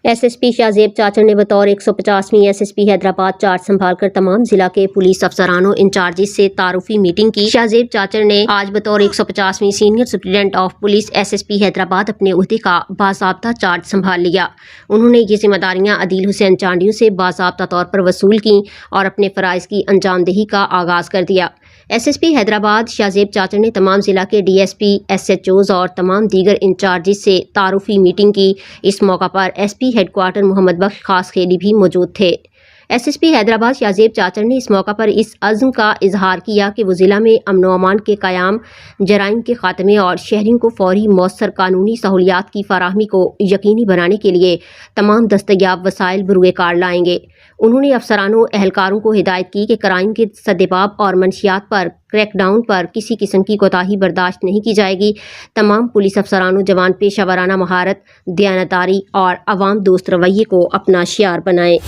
SSP Shahzeb चाचर ने बतौर 150वीं SSP Hyderabad charge संभाल कर तमाम जिला के पुलिस अफसरानों इंचार्जिस से तारुफी मीटिंग की। शाहजेब चाचर ने आज बतौर 150वीं senior superintendent of police SSP Hyderabad अपने ओहदे का बाज़ाब्ता चार्ज संभाल लिया। उन्होंने ये जिम्मेदारियां अदील हुसैन चांडियों से बाज़ाब्ता तौर पर वसूल की और अपने फ़राइज़ की अंजामदही का आगाज़ कर दिया। SSP हैदराबाद शाहजेब चाचर ने तमाम जिला के DSP, SHOs और तमाम दीगर इंचार्जिस से तारुफी मीटिंग की। इस मौका पर SP हेडक्वार्टर मोहम्मद बख्श खास खेली भी मौजूद थे। SSP हैदराबाद शाहजेब चाचर ने इस मौका पर इस अज़्म का इजहार किया कि वो ज़िला में अमन व अमान के क़याम, जराइम के ख़ात्मे और शहरियों को फौरी मौसर कानूनी सहूलियात की फराहमी को यकीनी बनाने के लिए तमाम दस्तयाब वसाइल बरूए कार लाएंगे। उन्होंने अफसरानों एहलकारों को हिदायत की कि क्राइम के सद्देबाब और मंशियात पर क्रैकडाउन पर किसी किस्म की कोताही बर्दाश्त नहीं की जाएगी। तमाम पुलिस अफसरानों जवान पेशा वाराना महारत, दयानतदारी और अवाम दोस्त रवैये को अपना शियार बनाएं।